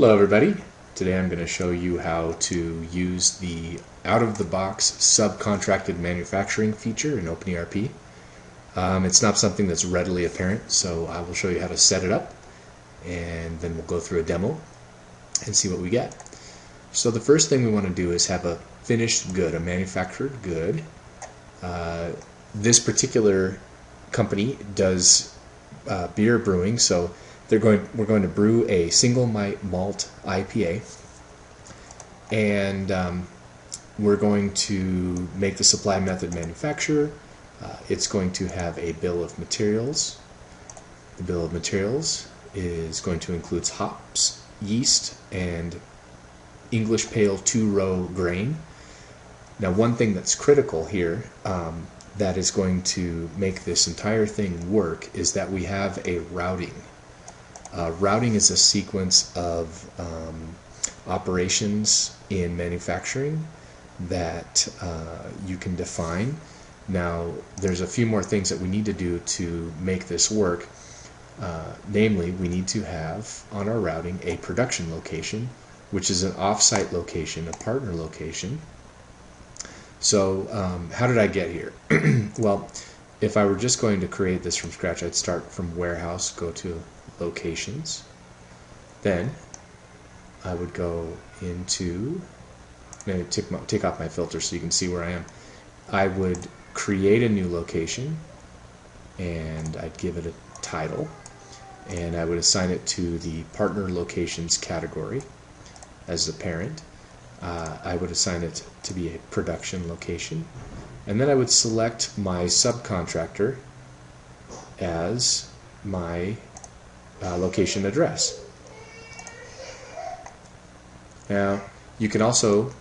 Hello everybody. Today I'm going to show you how to use the out-of-the-box subcontracted manufacturing feature in OpenERP. It's not something that's readily apparent, so I will show you how to set it up, and then we'll go through a demo and see what we get. So the first thing we want to do is have a finished good, a manufactured good. This particular company does beer brewing, so we're going to brew a single malt IPA, and we're going to make the supply method manufacturer. It's going to have a bill of materials. The bill of materials is going to include hops, yeast, and English Pale 2-row grain. Now, one thing that's critical here that is going to make this entire thing work is that we have a routing. Routing is a sequence of operations in manufacturing that you can define. Now, there's a few more things that we need to do to make this work. Namely, we need to have on our routing a production location, which is an off-site location, a partner location. So how did I get here? Well, if I were just going to create this from scratch, I'd start from warehouse, go to locations. Then I would go into, maybe take off my filter so you can see where I am. I would create a new location, and I'd give it a title, and I would assign it to the partner locations category as the parent. I would assign it to be a production location, and then I would select my subcontractor as my location address. Now, you can also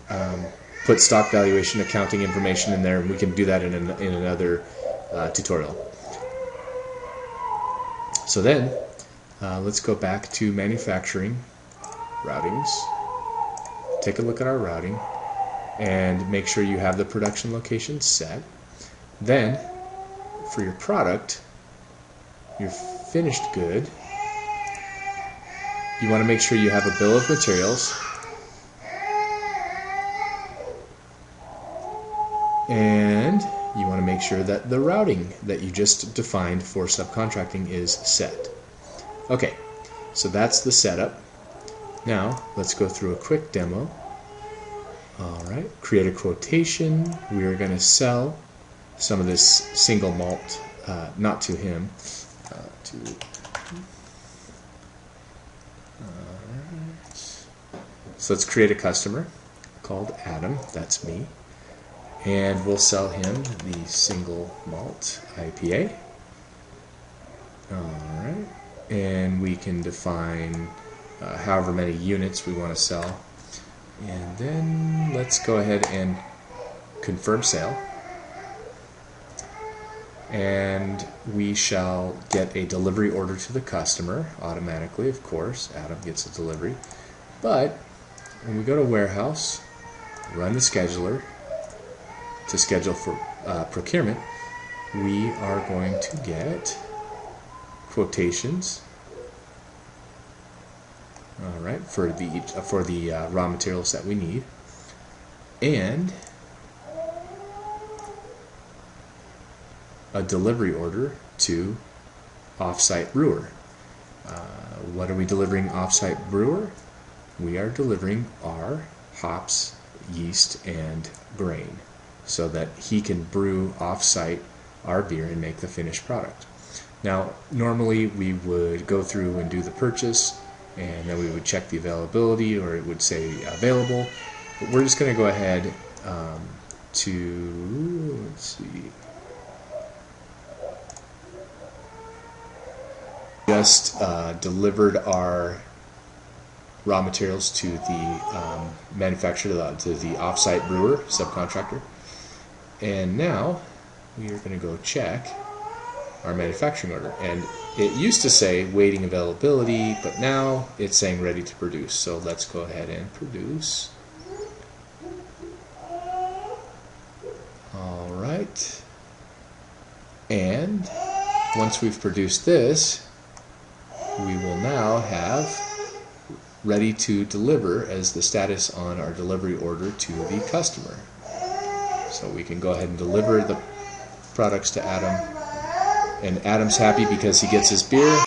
put stock valuation accounting information in there, and we can do that in another tutorial. So then, let's go back to manufacturing, routings. Take a look at our routing and make sure you have the production location set. Then, for your product, your finished good, you want to make sure you have a bill of materials, and you want to make sure that the routing that you just defined for subcontracting is set. Okay, so that's the setup. Now, let's go through a quick demo. Alright, create a quotation. We are going to sell some of this single malt, not to him, to... So let's create a customer called Adam, that's me, and we'll sell him the single malt IPA. Alright, and we can define however many units we want to sell, and then let's go ahead and confirm sale, and we shall get a delivery order to the customer automatically. Of course, Adam gets a delivery, but when we go to warehouse, run the scheduler to schedule for procurement, we are going to get quotations, all right, for the raw materials that we need, and a delivery order to offsite brewer. What are we delivering offsite brewer? We are delivering our hops, yeast, and grain so that he can brew offsite our beer and make the finished product. Now, normally we would go through and do the purchase, and then we would check the availability, or it would say available, but we're just going to go ahead to, let's see, just delivered our raw materials to the manufacturer, to the offsite brewer, subcontractor, and now we are going to go check our manufacturing order, and it used to say waiting availability, but now it's saying ready to produce. So let's go ahead and produce. Alright, and once we've produced this, we will now have ready to deliver as the status on our delivery order to the customer. So we can go ahead and deliver the products to Adam, and Adam's happy because he gets his beer.